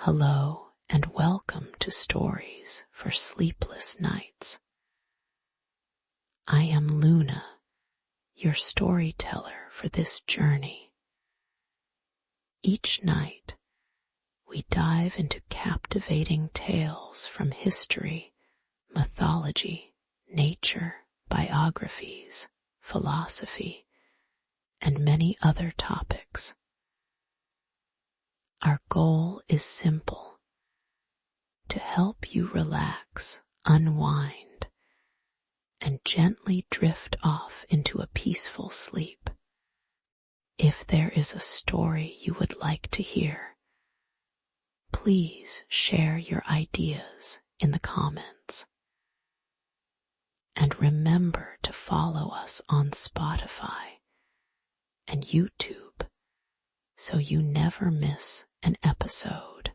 Hello and welcome to Stories for Sleepless Nights. I am Luna, your storyteller for this journey. Each night, we dive into captivating tales from history, mythology, nature, biographies, philosophy, and many other topics. Our goal is simple: to help you relax, unwind, and gently drift off into a peaceful sleep. If there is a story you would like to hear, please share your ideas in the comments. And remember to follow us on Spotify and YouTube so you never miss an episode.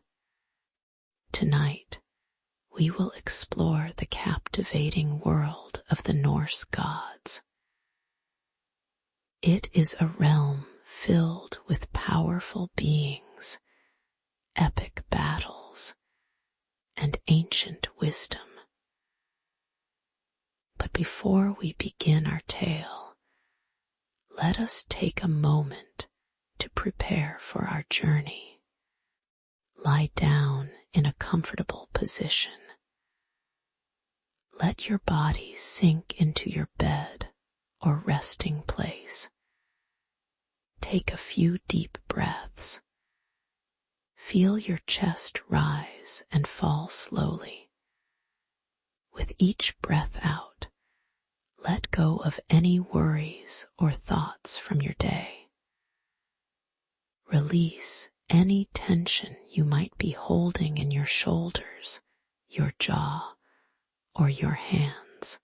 Tonight, we will explore the captivating world of the Norse gods. It is a realm filled with powerful beings, epic battles, and ancient wisdom. But before we begin our tale, let us take a moment to prepare for our journey. Lie down in a comfortable position. Let your body sink into your bed or resting place. Take a few deep breaths. Feel your chest rise and fall slowly. With each breath out, let go of any worries or thoughts from your day. Release any tension you might be holding in your shoulders, your jaw, or your hands.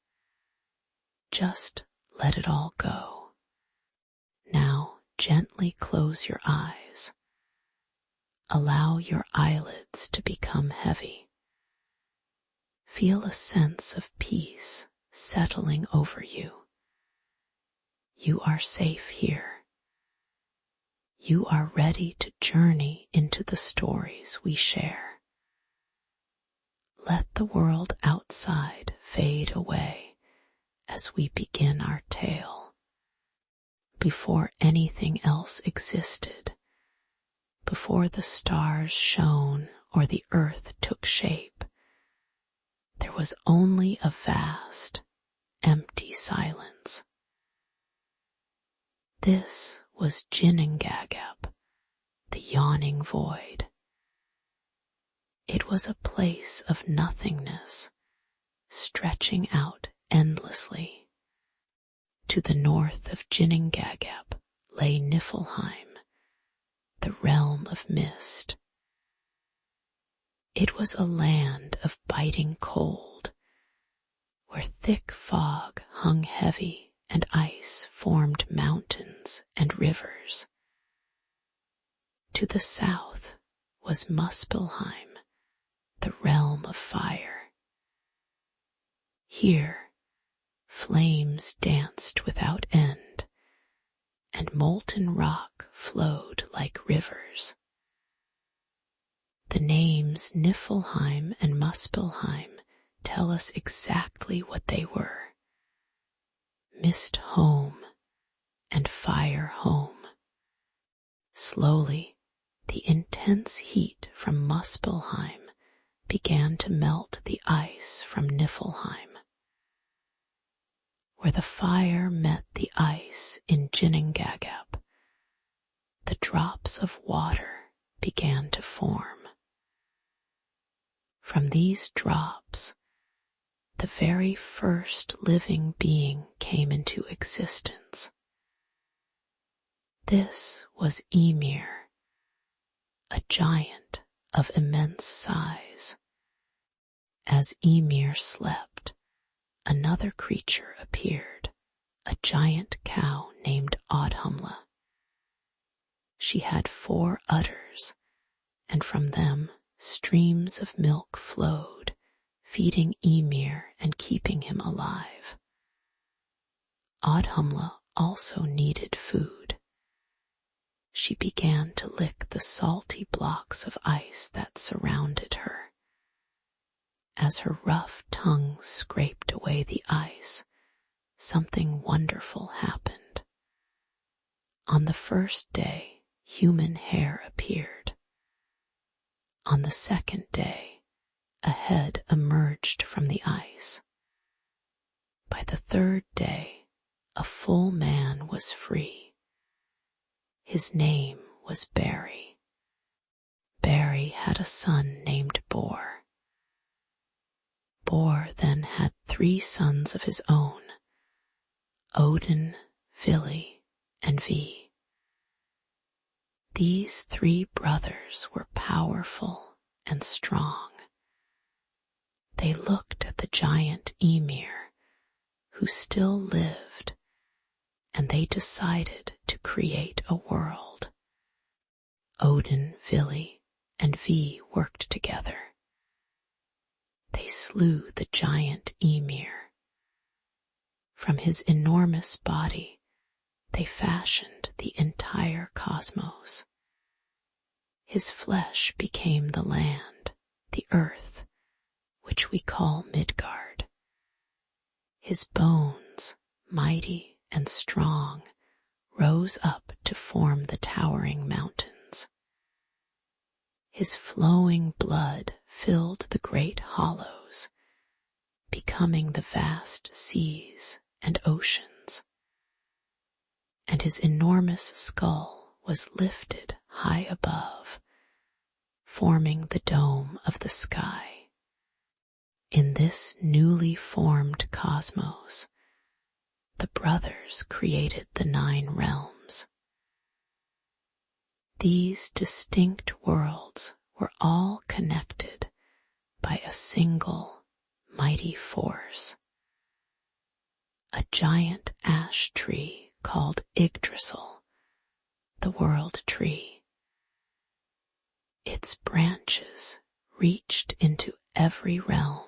Just let it all go. Now gently close your eyes. Allow your eyelids to become heavy. Feel a sense of peace settling over you. You are safe here. You are ready to journey into the stories we share. Let the world outside fade away as we begin our tale. Before anything else existed, before the stars shone or the earth took shape, there was only a vast, empty silence. This was Ginnungagap, the yawning void. It was a place of nothingness, stretching out endlessly. To the north of Ginnungagap lay Niflheim, the realm of mist. It was a land of biting cold, where thick fog hung heavy and ice formed mountains and rivers. To the south was Muspelheim, the realm of fire. Here, flames danced without end, and molten rock flowed like rivers. The names Niflheim and Muspelheim tell us exactly what they were: mist home and fire home. Slowly, the intense heat from Muspelheim began to melt the ice from Niflheim. Where the fire met the ice in Ginnungagap, the drops of water began to form. From these drops, the very first living being came into existence. This was Ymir, a giant of immense size. As Ymir slept, another creature appeared, a giant cow named Audhumla. She had 4 udders, and from them streams of milk flowed, feeding Ymir and keeping him alive. Audhumla also needed food. she began to lick the salty blocks of ice that surrounded her. As her rough tongue scraped away the ice, something wonderful happened. On the first day, human hair appeared. On the second day, a head emerged from the ice. By the third day, a full man was free. His name was Barry. Barry had a son named Bor. Bor then had 3 sons of his own, Odin, Vili, and Vi. These 3 brothers were powerful and strong. They looked at the giant Ymir, who still lived, and they decided to create a world. Odin, Vili, and Vi worked together. They slew the giant Ymir. From his enormous body, they fashioned the entire cosmos. His flesh became the land, the earth, which we call Midgard. His bones, mighty and strong, rose up to form the towering mountains. His flowing blood filled the great hollows, becoming the vast seas and oceans. And his enormous skull was lifted high above, forming the dome of the sky. In this newly formed cosmos, the brothers created the 9 realms. These distinct worlds were all connected by a single mighty force. A giant ash tree called Yggdrasil, the World Tree. Its branches reached into every realm,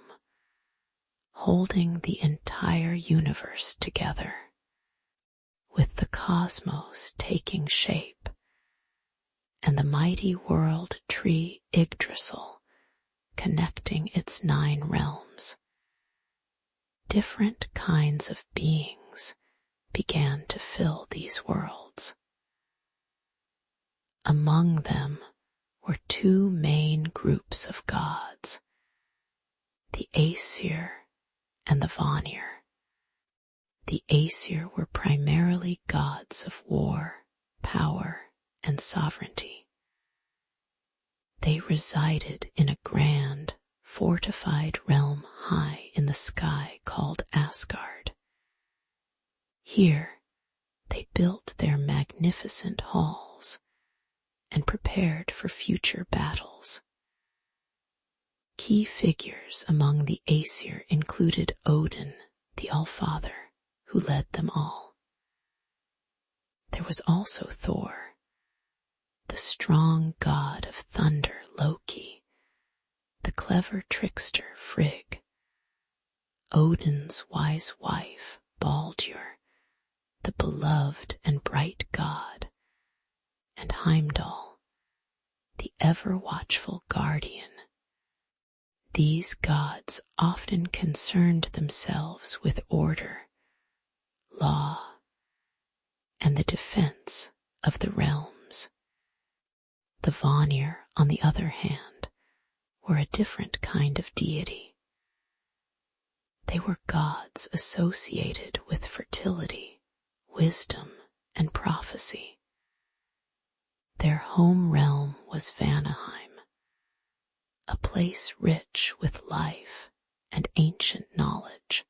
holding the entire universe together, with the cosmos taking shape, and the mighty World Tree Yggdrasil connecting its 9 realms. Different kinds of beings began to fill these worlds. Among them were 2 main groups of gods, the Aesir and the Vanir. The Aesir were primarily gods of war, power, and sovereignty. They resided in a grand, fortified realm high in the sky called Asgard. Here, they built their magnificent halls and prepared for future battles. Key figures among the Aesir included Odin, the Allfather, who led them all. There was also Thor, the strong god of thunder Loki, the clever trickster Frigg, Odin's wise wife Baldur, the beloved and bright god, and Heimdall, the ever-watchful guardian. These gods often concerned themselves with order, law, and the defense of the realms. The Vanir, on the other hand, were a different kind of deity. They were gods associated with fertility, wisdom, and prophecy. Their home realm was Vanaheim, a place rich with life and ancient knowledge.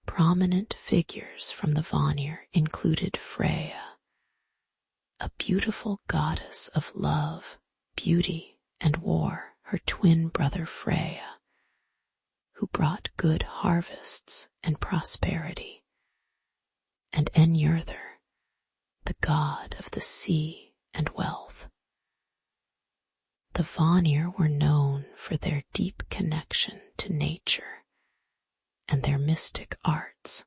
Prominent figures from the Vanir included Freya, a beautiful goddess of love, beauty, and war, her twin brother Freya, who brought good harvests and prosperity, and Njörður, the god of the sea and wealth. The Vanir were known for their deep connection to nature and their mystic arts.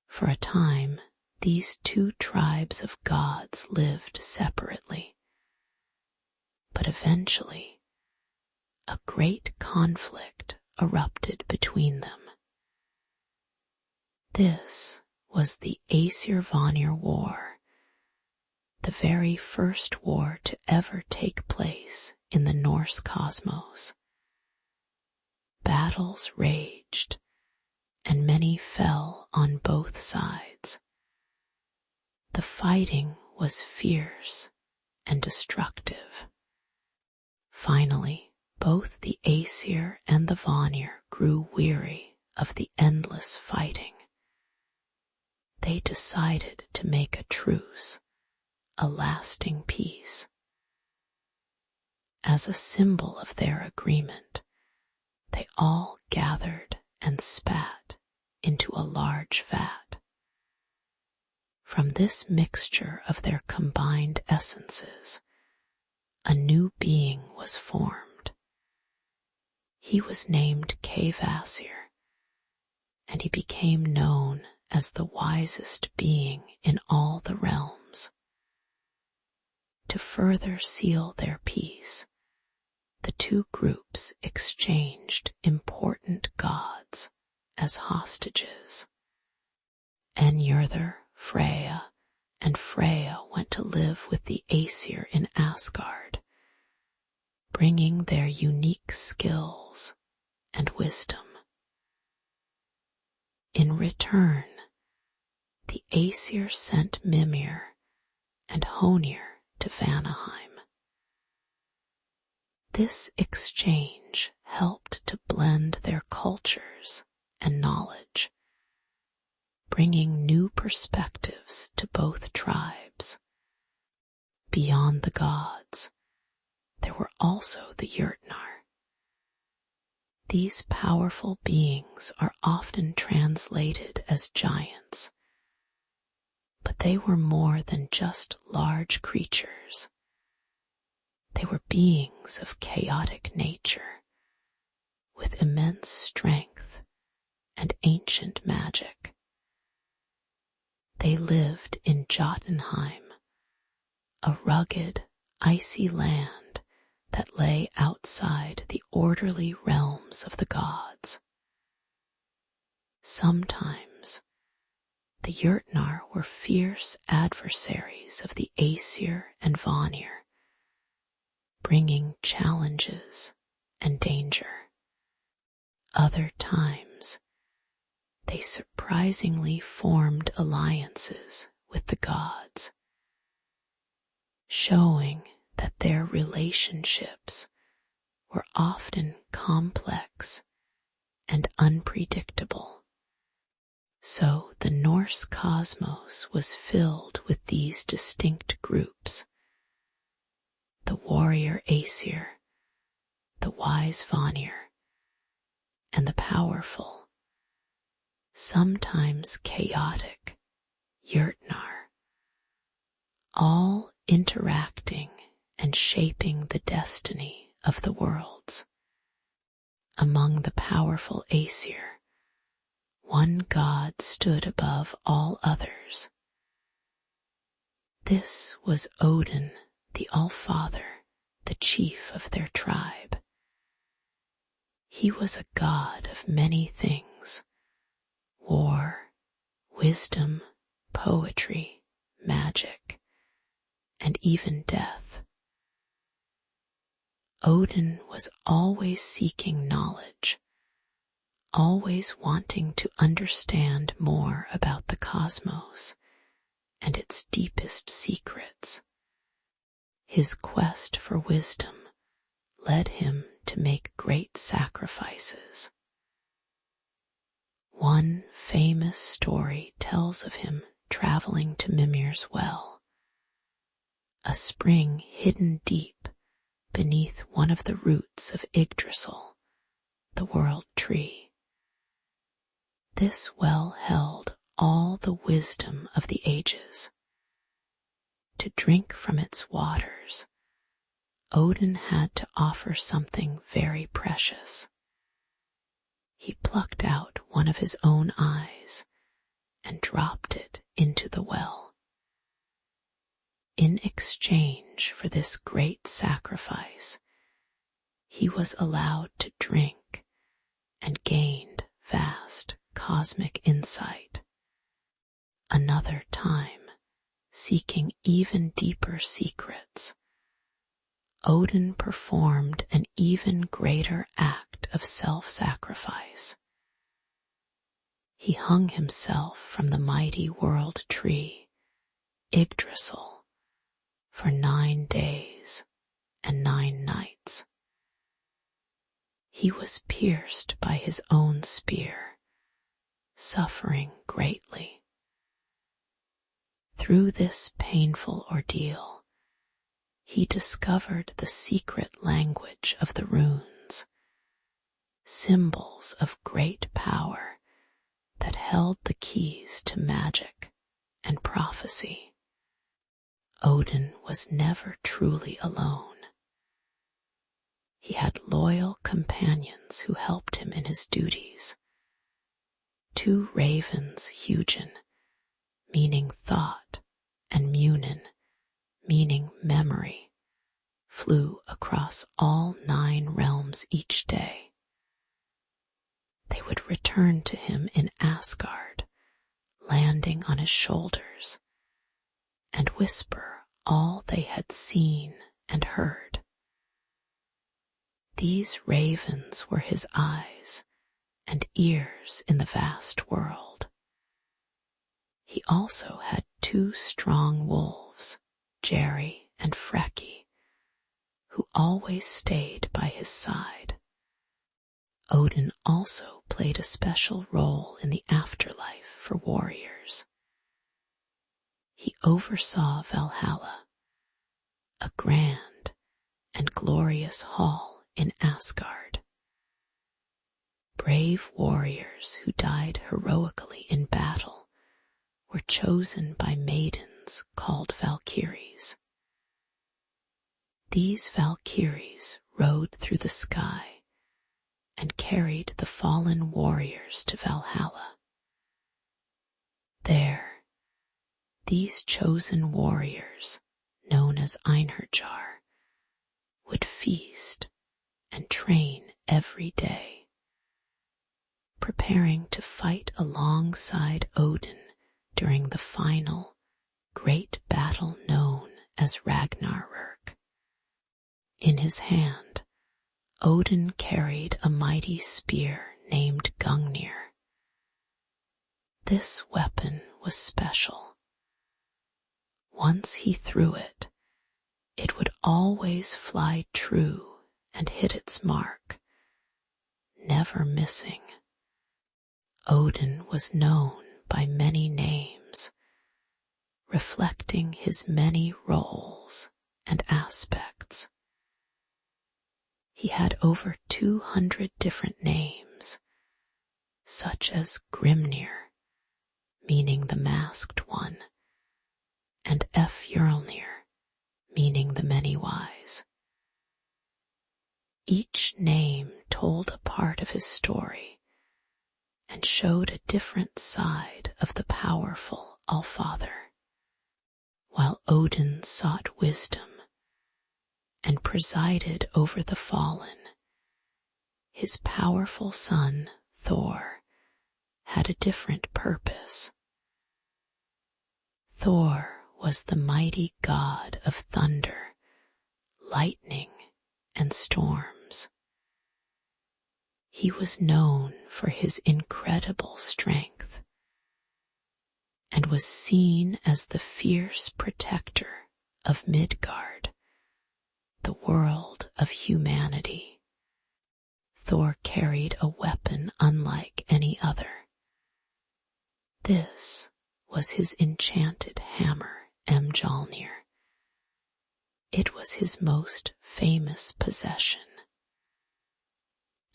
For a time, these two tribes of gods lived separately, but eventually a great conflict erupted between them. This was the Aesir Vanir War, the very first war to ever take place in the Norse cosmos. Battles raged, and many fell on both sides. The fighting was fierce and destructive. Finally, both the Aesir and the Vanir grew weary of the endless fighting. They decided to make a truce, a lasting peace. As a symbol of their agreement, they all gathered and spat into a large vat. From this mixture of their combined essences, a new being was formed. He was named Kvasir, and he became known as the wisest being in all the realms. To further seal their peace, the two groups exchanged important gods as hostages. Njörður, Freya, and Freya went to live with the Aesir in Asgard, bringing their unique skills and wisdom. In return, the Aesir sent Mimir and Honir to Vanaheim. This exchange helped to blend their cultures and knowledge, bringing new perspectives to both tribes. Beyond the gods, there were also the Jotnar. These powerful beings are often translated as giants, but they were more than just large creatures. They were beings of chaotic nature, with immense strength and ancient magic. They lived in Jotunheim, a rugged, icy land that lay outside the orderly realms of the gods. Sometimes, the Jotnar were fierce adversaries of the Aesir and Vanir, bringing challenges and danger. Other times, they surprisingly formed alliances with the gods, showing that their relationships were often complex and unpredictable. So the Norse cosmos was filled with these distinct groups: the warrior Aesir, the wise Vanir, and the powerful, sometimes chaotic, Jotnar, all interacting and shaping the destiny of the worlds. Among the powerful Aesir, one god stood above all others. This was Odin, the Allfather, the chief of their tribe. He was a god of many things: war, wisdom, poetry, magic, and even death. Odin was always seeking knowledge, always wanting to understand more about the cosmos and its deepest secrets. His quest for wisdom led him to make great sacrifices. One famous story tells of him traveling to Mimir's well, a spring hidden deep beneath one of the roots of Yggdrasil, the World Tree. This well held all the wisdom of the ages. To drink from its waters, Odin had to offer something very precious. He plucked out one of his own eyes and dropped it into the well. In exchange for this great sacrifice, he was allowed to drink and gained vast cosmic insight. Another time, seeking even deeper secrets, Odin performed an even greater act of self-sacrifice. He hung himself from the mighty World Tree Yggdrasil for 9 days and 9 nights. He was pierced by his own spear, suffering greatly. Through this painful ordeal, he discovered the secret language of the runes, symbols of great power that held the keys to magic and prophecy. Odin was never truly alone. He had loyal companions who helped him in his duties. 2 ravens, Hugin, meaning thought, and Munin, meaning memory, flew across all 9 realms each day. They would return to him in Asgard, landing on his shoulders, and whisper all they had seen and heard. These ravens were his eyes and ears in the vast world. He also had 2 strong wolves, Jerry and Freki, who always stayed by his side. Odin also played a special role in the afterlife for warriors. He oversaw Valhalla, a grand and glorious hall in Asgard. Brave warriors who died heroically in battle were chosen by maidens called Valkyries. These Valkyries rode through the sky and carried the fallen warriors to Valhalla. There, these chosen warriors, known as Einherjar, would feast and train every day, preparing to fight alongside Odin during the final great battle known as Ragnarök. In his hand, Odin carried a mighty spear named Gungnir. This weapon was special. Once he threw it, it would always fly true and hit its mark, never missing. Odin was known by many names, reflecting his many roles and aspects. He had over 200 different names, such as Grimnir, meaning the masked one, and Fjölnir, meaning the many-wise. Each name told a part of his story and showed a different side of the powerful Allfather. While Odin sought wisdom and presided over the fallen, his powerful son, Thor, had a different purpose. Thor was the mighty god of thunder, lightning, and storms. He was known for his incredible strength and was seen as the fierce protector of Midgard, the world of humanity. Thor carried a weapon unlike any other. This was his enchanted hammer, Mjolnir. It was his most famous possession.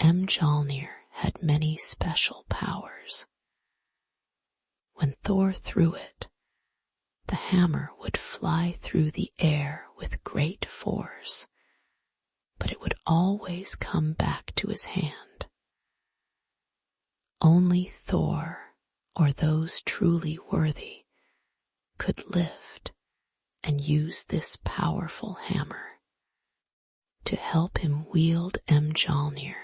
Mjolnir had many special powers. When Thor threw it, the hammer would fly through the air with great force, but it would always come back to his hand. Only Thor, or those truly worthy could lift and use this powerful hammer. To help him wield Mjolnir,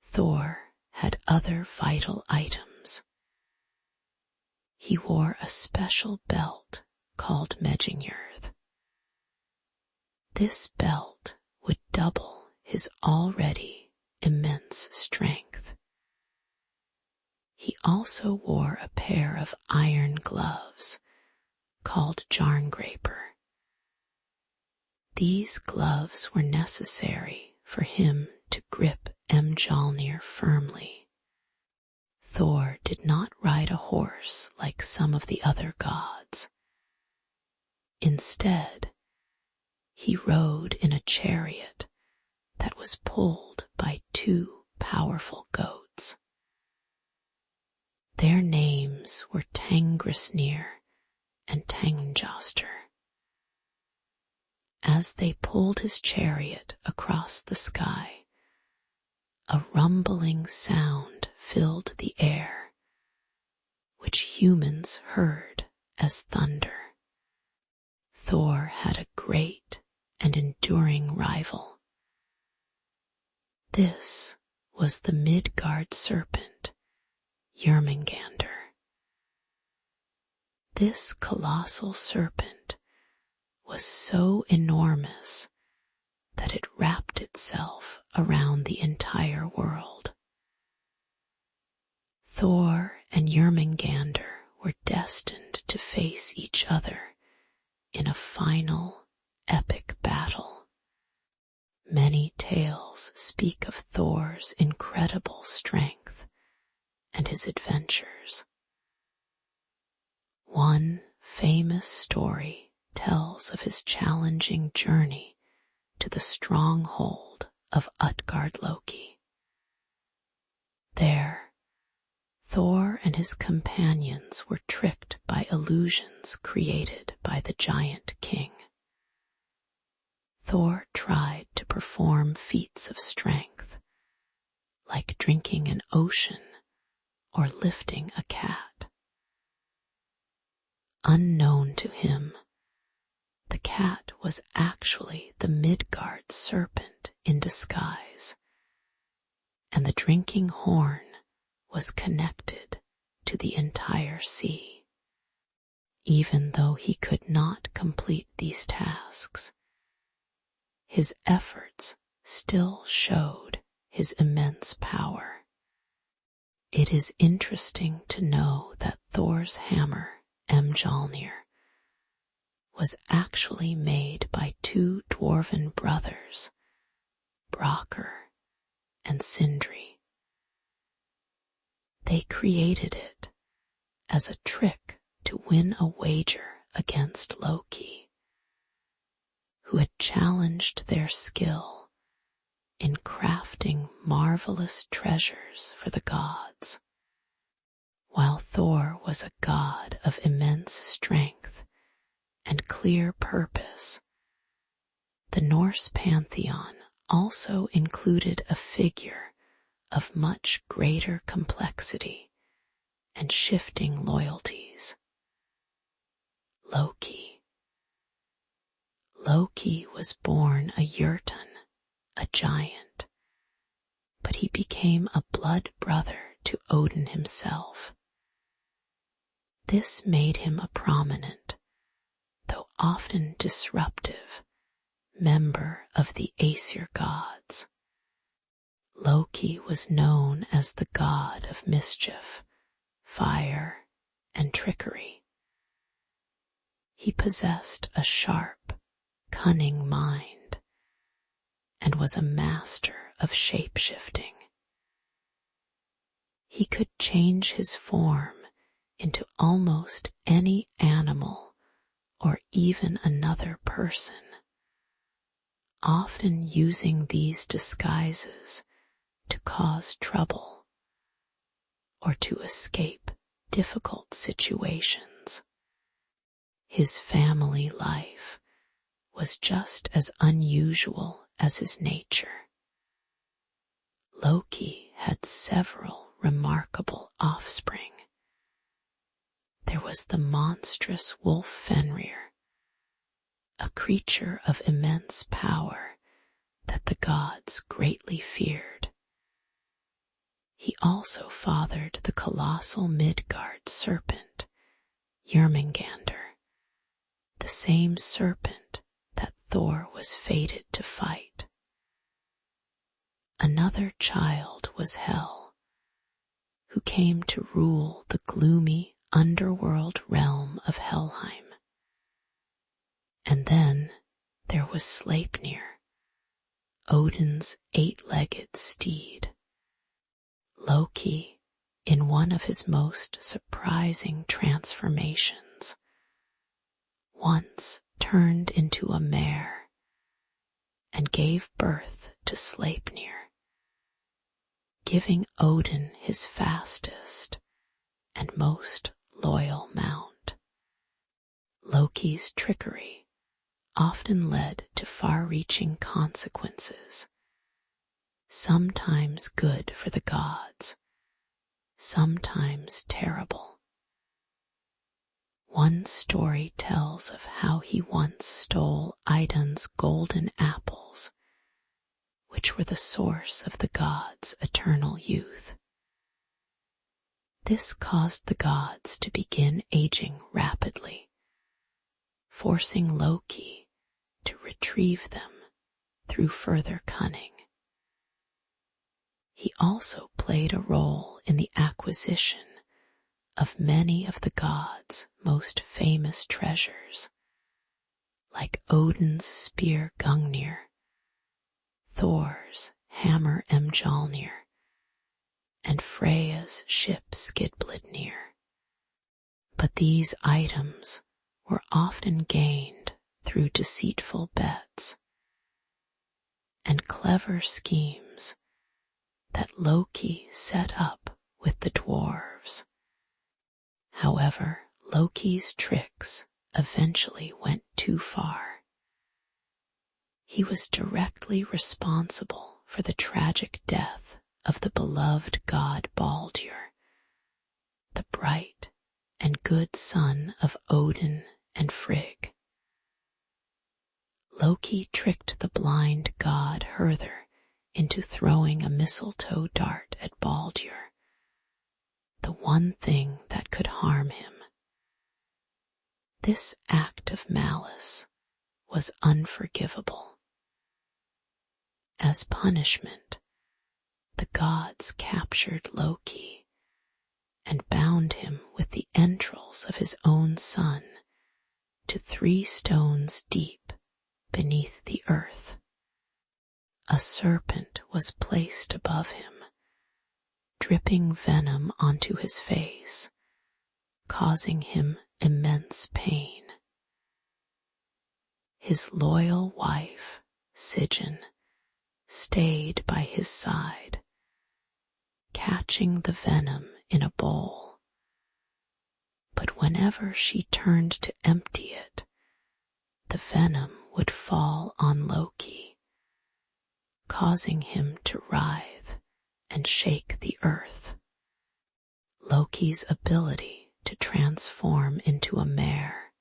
Thor had other vital items. He wore a special belt called Mjolnir. This belt would double his already immense strength. He also wore a pair of iron gloves called Jarngraper. These gloves were necessary for him to grip Mjolnir firmly. Thor did not ride a horse like some of the other gods. Instead, he rode in a chariot that was pulled by two powerful goats. Their names were Tangrisnir and Tangjoster. As they pulled his chariot across the sky, a rumbling sound filled the air, which humans heard as thunder. Thor had a great and enduring rival. This was the Midgard serpent, Jörmungandr. This colossal serpent was so enormous that it wrapped itself around the entire world. Thor and Jörmungandr were destined to face each other in a final, epic battle. Many tales speak of Thor's incredible strength and his adventures. One famous story tells of his challenging journey to the stronghold of Utgard Loki. There, Thor and his companions were tricked by illusions created by the giant king. Thor tried to perform feats of strength, like drinking an ocean or lifting a cat. Unknown to him, the cat was actually the Midgard serpent in disguise, and the drinking horn was connected to the entire sea. Even though he could not complete these tasks, his efforts still showed his immense power. It is interesting to know that Thor's hammer, Mjolnir, was actually made by two dwarven brothers, Brokkr and Sindri. They created it as a trick to win a wager against Loki, who had challenged their skill in crafting marvelous treasures for the gods. While Thor was a god of immense strength and clear purpose, the Norse pantheon also included a figure of much greater complexity and shifting loyalties: Loki. Loki was born a Jotun, a giant, but he became a blood brother to Odin himself. This made him a prominent, though often disruptive, member of the Aesir gods. Loki was known as the god of mischief, fire, and trickery. He possessed a sharp, cunning mind and was a master of shape-shifting. He could change his form into almost any animal or even another person, often using these disguises to cause trouble or to escape difficult situations. His family life was just as unusual as his nature. Loki had several remarkable offspring, there was the monstrous wolf Fenrir, a creature of immense power that the gods greatly feared. He also fathered the colossal Midgard serpent, Jörmungandr, the same serpent that Thor was fated to fight. Another child was Hel, who came to rule the gloomy underworld realm of Helheim. And then there was Sleipnir, Odin's eight-legged steed. Loki, in one of his most surprising transformations, once turned into a mare and gave birth to Sleipnir, giving Odin his fastest and most loyal mount. Loki's trickery often led to far-reaching consequences, sometimes good for the gods, sometimes terrible. One story tells of how he once stole Idun's golden apples, which were the source of the gods' eternal youth. This caused the gods to begin aging rapidly, forcing Loki to retrieve them through further cunning. He also played a role in the acquisition of many of the gods' most famous treasures, like Odin's spear Gungnir, Thor's hammer Mjolnir, and Freya's ship Skidbladnir. But these items were often gained through deceitful bets and clever schemes that Loki set up with the dwarves. However, Loki's tricks eventually went too far. He was directly responsible for the tragic death of the beloved god Baldur, the bright and good son of Odin and Frigg. Loki tricked the blind god Herther into throwing a mistletoe dart at Baldur, the one thing that could harm him. This act of malice was unforgivable. As punishment, the gods captured Loki and bound him with the entrails of his own son to 3 stones deep beneath the earth. A serpent was placed above him, dripping venom onto his face, causing him immense pain. His loyal wife, Sigyn, stayed by his side, catching the venom in a bowl. But whenever she turned to empty it, the venom would fall on Loki, causing him to writhe and shake the earth. Loki's ability to transform into a mare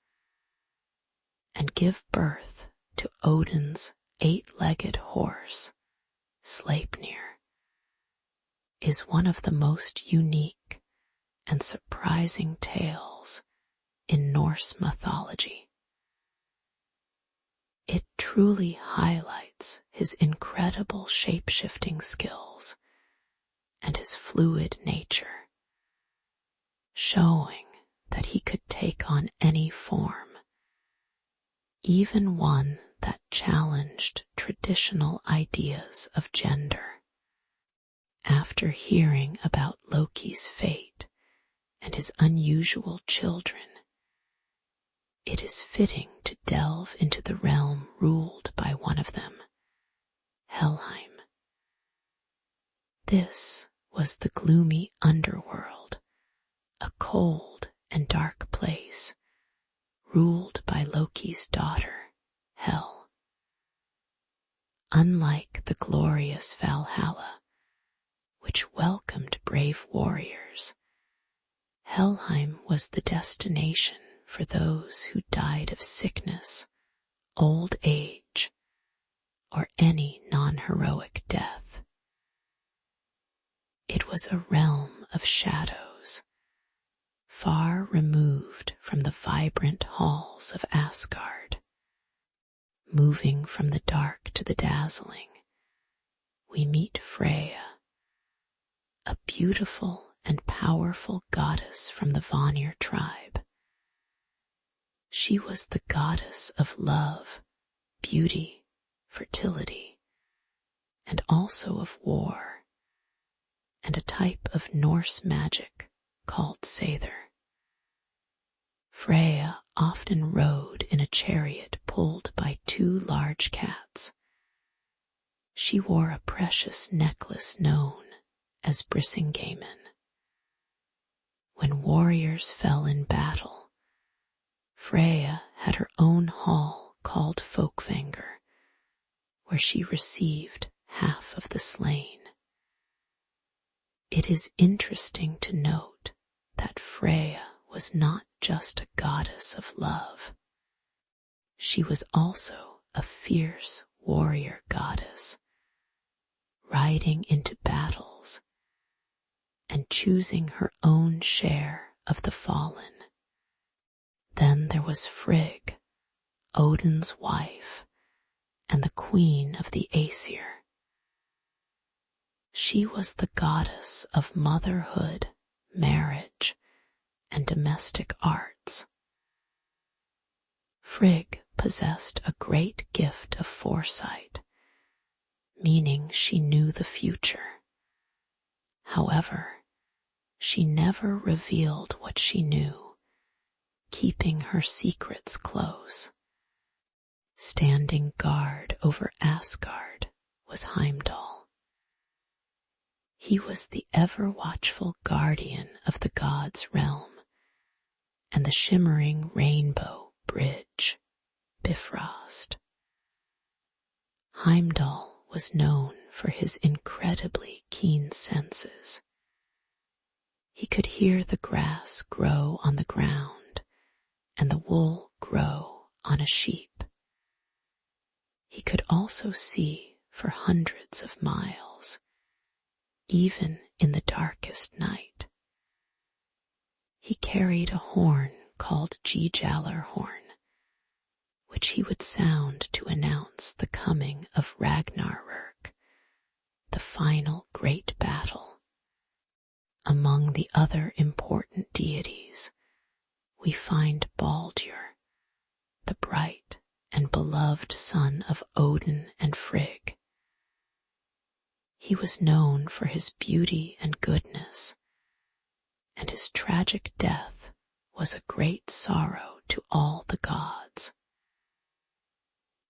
and give birth to Odin's 8-legged horse, Sleipnir, is one of the most unique and surprising tales in Norse mythology. It truly highlights his incredible shape-shifting skills and his fluid nature, showing that he could take on any form, even one that challenged traditional ideas of gender. After hearing about Loki's fate and his unusual children, it is fitting to delve into the realm ruled by one of them, Helheim. This was the gloomy underworld, a cold and dark place, ruled by Loki's daughter, Hel. Unlike the glorious Valhalla, which welcomed brave warriors, Helheim was the destination for those who died of sickness, old age, or any non-heroic death. It was a realm of shadows, far removed from the vibrant halls of Asgard. Moving from the dark to the dazzling, we meet Freya, a beautiful and powerful goddess from the Vanir tribe. She was the goddess of love, beauty, fertility, and also of war, and a type of Norse magic called Seidr. Freya often rode in a chariot pulled by 2 large cats. She wore a precious necklace known as Brisingamen. When warriors fell in battle, Freya had her own hall called Folkvanger, where she received half of the slain. It is interesting to note that Freya was not just a goddess of love. She was also a fierce warrior goddess, riding into battles and choosing her own share of the fallen. Then there was Frigg, Odin's wife, and the queen of the Aesir. She was the goddess of motherhood, marriage, and domestic arts. Frigg possessed a great gift of foresight, meaning she knew the future. However, she never revealed what she knew, keeping her secrets close. Standing guard over Asgard was Heimdall. He was the ever-watchful guardian of the gods' realm, and the shimmering rainbow bridge, Bifrost. Heimdall was known for his incredibly keen senses. He could hear the grass grow on the ground and the wool grow on a sheep. He could also see for hundreds of miles, even in the darkest night. He carried a horn called Gjallarhorn, which he would sound to announce the coming of Ragnarök, the final great battle. Among the other important deities, we find Baldur, the bright and beloved son of Odin and Frigg. He was known for his beauty and goodness, and his tragic death was a great sorrow to all the gods.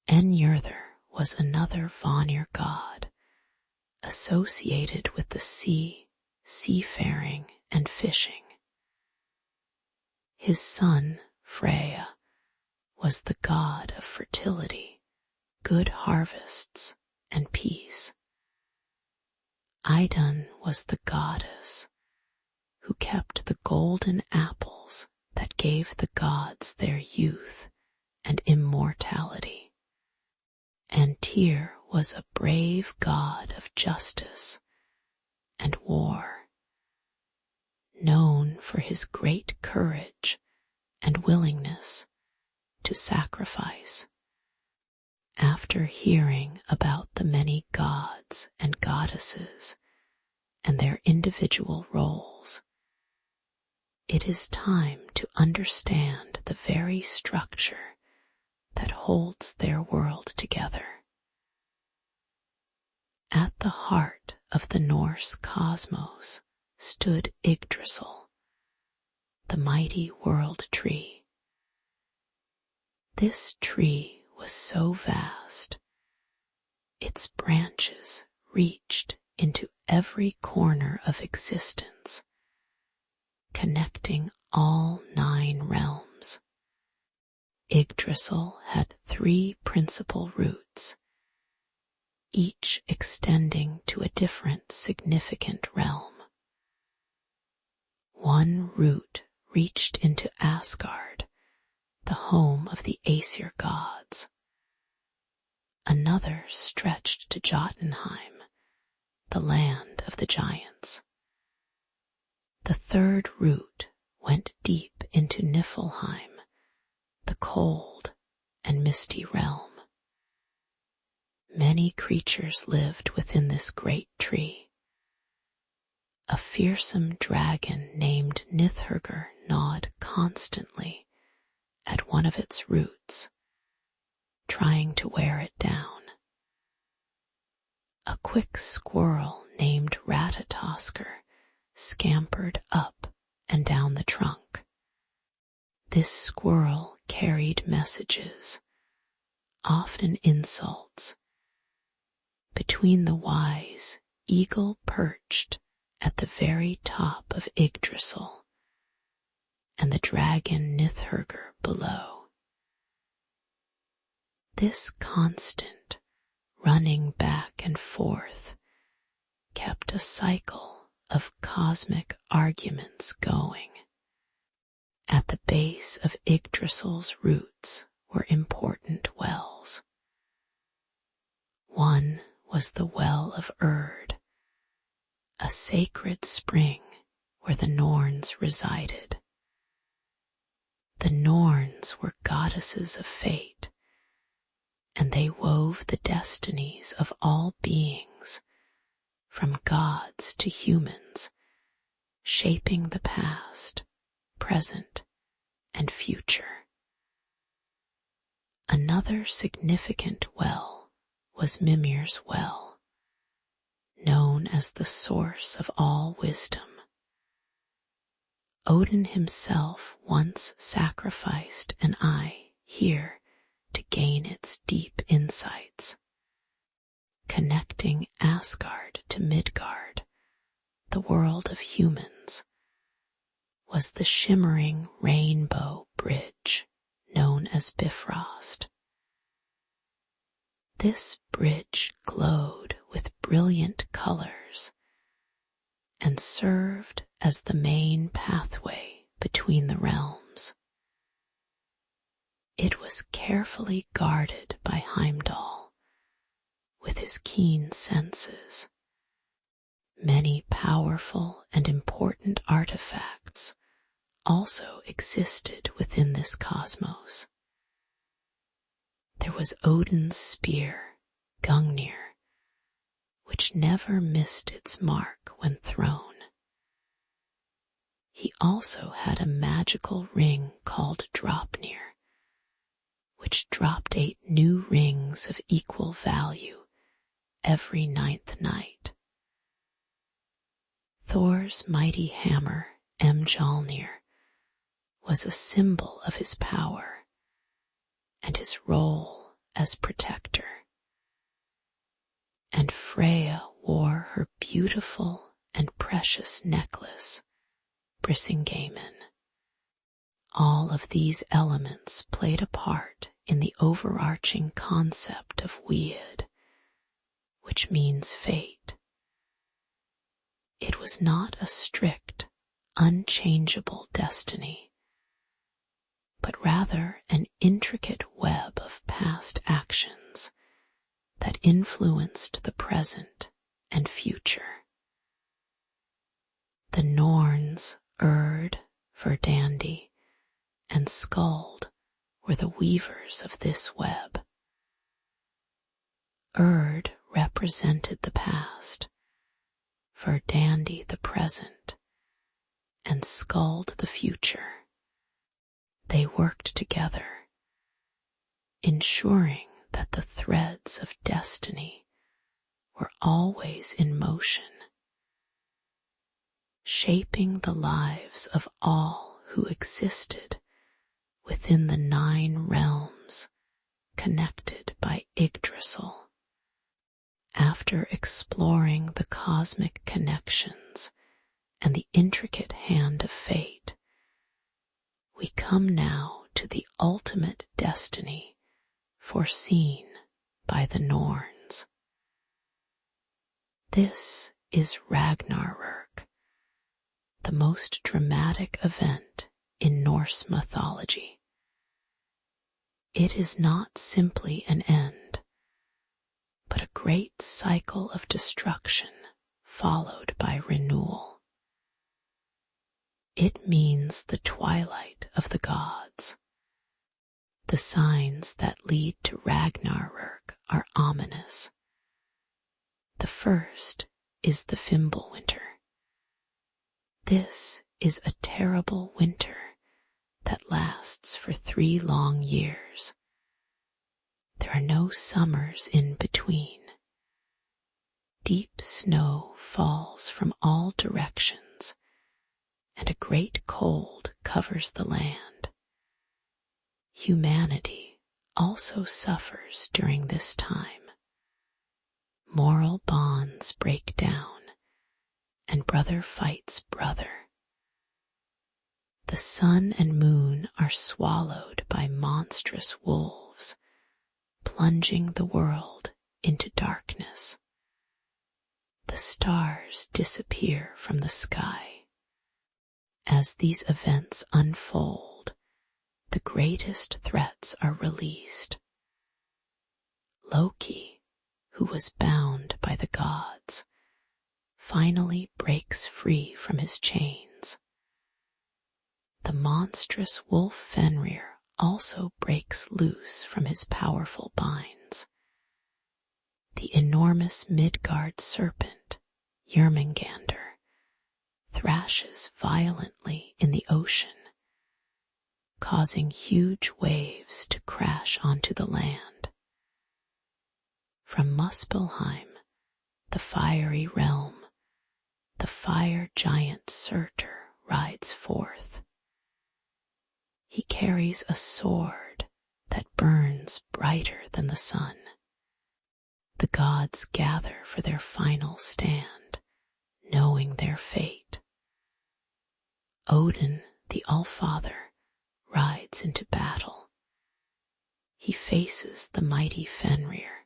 Njörður was another Vanir god, associated with the sea, seafaring, and fishing. His son, Freya, was the god of fertility, good harvests, and peace. Idun was the goddess who kept the golden apples that gave the gods their youth and immortality. And Tyr was a brave god of justice and war, known for his great courage and willingness to sacrifice. After hearing about the many gods and goddesses and their individual roles, it is time to understand the very structure that holds their world together. At the heart of the Norse cosmos stood Yggdrasil, the mighty world tree. This tree was so vast, its branches reached into every corner of existence, connecting all 9 realms. Yggdrasil had 3 principal roots, each extending to a different significant realm. One root reached into Asgard, the home of the Aesir gods. Another stretched to Jotunheim, the land of the giants. The third root went deep into Niflheim, the cold and misty realm. Many creatures lived within this great tree. A fearsome dragon named Nithurgr gnawed constantly at one of its roots, trying to wear it down. A quick squirrel named Ratatoskr scampered up and down the trunk. This squirrel carried messages, often insults. Between the wise, eagle perched at the very top of Yggdrasil, and the dragon Nithurgr below. This constant running back and forth kept a cycle of cosmic arguments going. At the base of Yggdrasil's roots were important wells. One was the Well of Urd, a sacred spring where the Norns resided. The Norns were goddesses of fate, and they wove the destinies of all beings, from gods to humans, shaping the past, present, and future. Another significant well was Mimir's well, known as the source of all wisdom. Odin himself once sacrificed an eye here to gain its deep insights. Connecting Asgard to Midgard, the world of humans, was the shimmering rainbow bridge known as Bifrost. This bridge glowed with brilliant colors and served as the main pathway between the realms. It was carefully guarded by Heimdall, with his keen senses. Many powerful and important artifacts also existed within this cosmos. There was Odin's spear, Gungnir, which never missed its mark when thrown. He also had a magical ring called Draupnir, which dropped 8 new rings of equal value every 9th night. Thor's mighty hammer, Mjolnir, was a symbol of his power and his role as protector. And Freya wore her beautiful and precious necklace, Brisingamen. All of these elements played a part in the overarching concept of Weird, which means fate. It was not a strict, unchangeable destiny, but rather an intricate web of past actions that influenced the present and future. The Norns, Urd, Verdandi, and Skuld were the weavers of this web. Urd represented the past, Verdandi the present, and Skuld the future. They worked together, ensuring that the threads of destiny were always in motion, shaping the lives of all who existed within the 9 realms connected by Yggdrasil. After exploring the cosmic connections and the intricate hand of fate, we come now to the ultimate destiny foreseen by the Norns. This is Ragnarök, the most dramatic event in Norse mythology. It is not simply an end, but a great cycle of destruction followed by renewal. It means the twilight of the gods. The signs that lead to Ragnarök are ominous. The first is the Fimbulwinter. This is a terrible winter that lasts for 3 long years. There are no summers in between. Deep snow falls from all directions, and a great cold covers the land. Humanity also suffers during this time. Moral bonds break down, and brother fights brother. The sun and moon are swallowed by monstrous wolves, plunging the world into darkness. The stars disappear from the sky. As these events unfold, the greatest threats are released. Loki, who was bound by the gods, finally breaks free from his chains. The monstrous wolf Fenrir also breaks loose from his powerful binds. The enormous Midgard serpent, Jörmungandr, thrashes violently in the ocean, causing huge waves to crash onto the land. From Muspelheim, the fiery realm, the fire giant Surtur rides forth. He carries a sword that burns brighter than the sun. The gods gather for their final stand, knowing their fate. Odin, the Allfather, rides into battle. He faces the mighty Fenrir.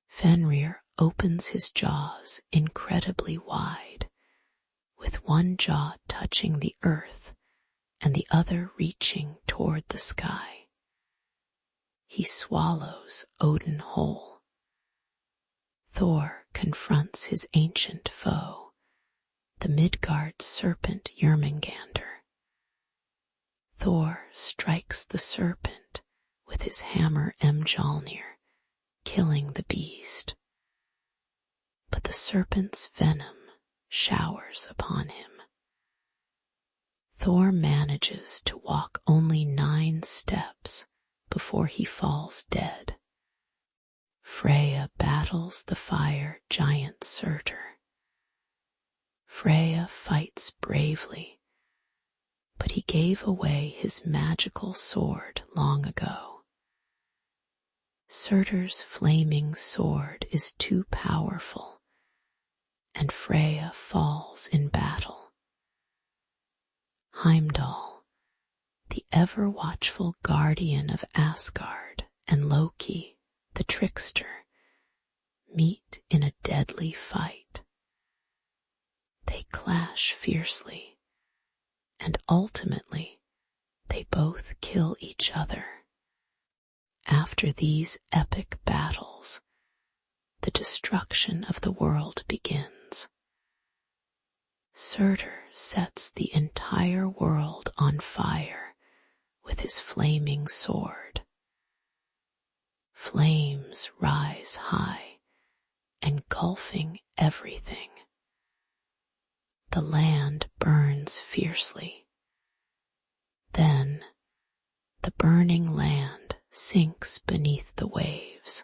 Fenrir opens his jaws incredibly wide, with one jaw touching the earth and the other reaching toward the sky. He swallows Odin whole. Thor confronts his ancient foe, the Midgard serpent Jörmungandr. Thor strikes the serpent with his hammer Mjolnir, killing the beast. But the serpent's venom showers upon him. Thor manages to walk only 9 steps before he falls dead. Freya battles the fire giant Surtur. Freya fights bravely, but he gave away his magical sword long ago. Surtur's flaming sword is too powerful, and Freya falls in battle. Heimdall, the ever-watchful guardian of Asgard, and Loki, the trickster, meet in a deadly fight. They clash fiercely, and ultimately they both kill each other. After these epic battles, the destruction of the world begins. Surtur sets the entire world on fire with his flaming sword. Flames rise high, engulfing everything. The land burns fiercely. Then the burning land sinks beneath the waves.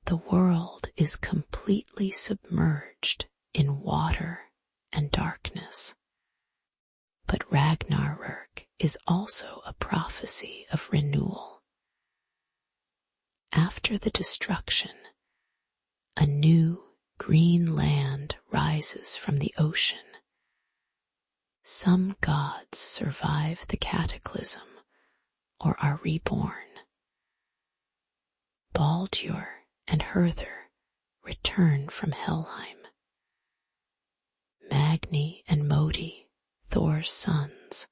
The world is completely submerged in water and darkness. But Ragnarök is also a prophecy of renewal. After the destruction, a new green land rises from the ocean. Some gods survive the cataclysm or are reborn. Baldur and Herther return from Helheim. Magni and Modi, Thor's sons,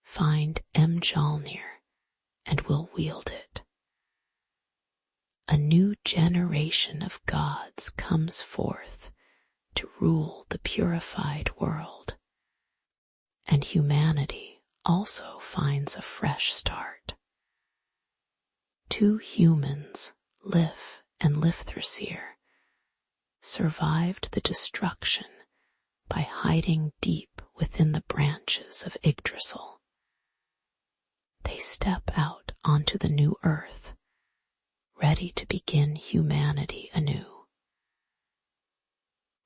find Mjolnir and will wield it. A new generation of gods comes forth to rule the purified world, and humanity also finds a fresh start. Two humans, Lif and Lifthrasir, survived the destruction by hiding deep within the branches of Yggdrasil. They step out onto the new earth, ready to begin humanity anew.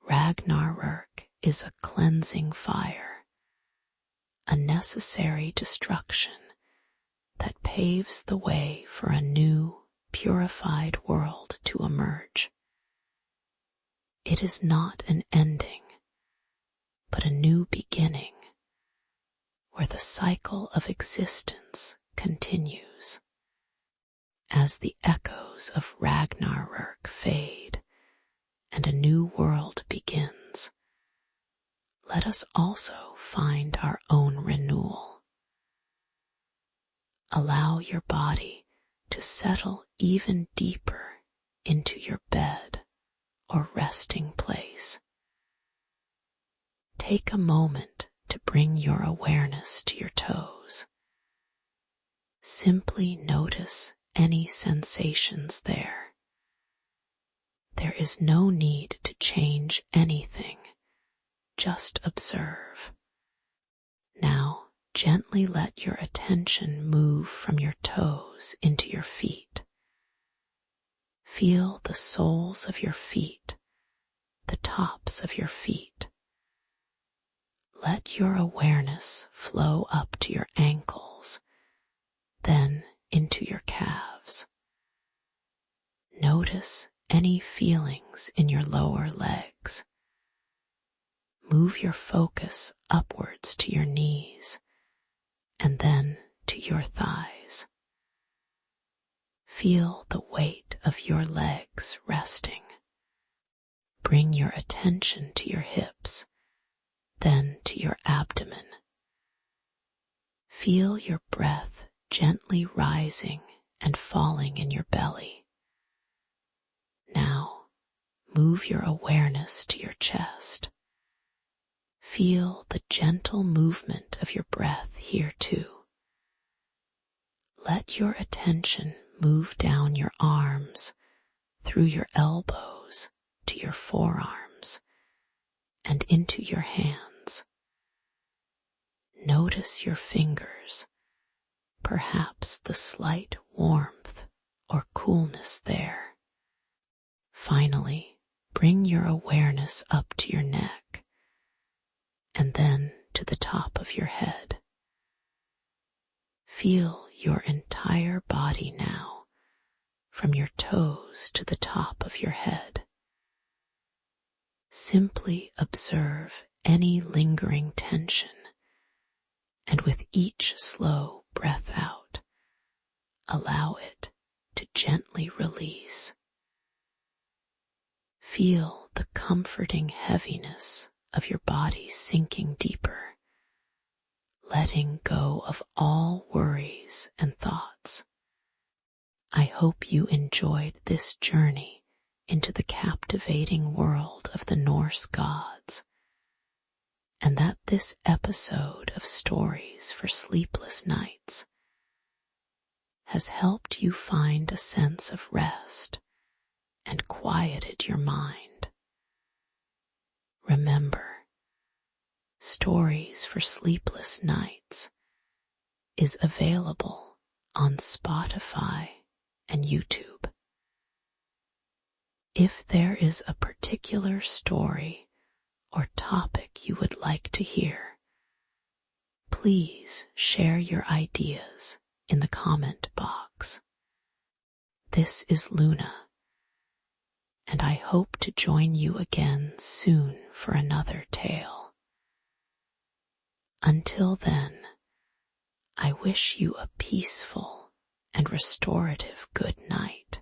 Ragnarök is a cleansing fire, a necessary destruction that paves the way for a new, purified world to emerge. It is not an ending, but a new beginning, where the cycle of existence continues. As the echoes of Ragnarök fade and a new world begins, let us also find our own renewal. Allow your body to settle even deeper into your bed or resting place. Take a moment to bring your awareness to your toes. Simply notice any sensations there. There is no need to change anything, just observe. Now, gently let your attention move from your toes into your feet. Feel the soles of your feet, the tops of your feet. Let your awareness flow up to your ankles, then into your calves. Notice any feelings in your lower legs. Move your focus upwards to your knees and then to your thighs. Feel the weight of your legs resting. Bring your attention to your hips, then to your abdomen. Feel your breath gently rising and falling in your belly. Now, move your awareness to your chest. Feel the gentle movement of your breath here too. Let your attention move down your arms, through your elbows to your forearms, and into your hands. Notice your fingers, perhaps the slight warmth or coolness there. Finally, bring your awareness up to your neck, and then to the top of your head. Feel your entire body now, from your toes to the top of your head. Simply observe any lingering tension, and with each slow breath out, allow it to gently release. Feel the comforting heaviness of your body sinking deeper, letting go of all worries and thoughts. I hope you enjoyed this journey into the captivating world of the Norse gods, and that this episode of Stories for Sleepless Nights has helped you find a sense of rest and quieted your mind. Remember, Stories for Sleepless Nights is available on Spotify and YouTube. If there is a particular story or topic you would like to hear, please share your ideas in the comment box. This is Luna, and I hope to join you again soon for another tale. Until then, I wish you a peaceful and restorative good night.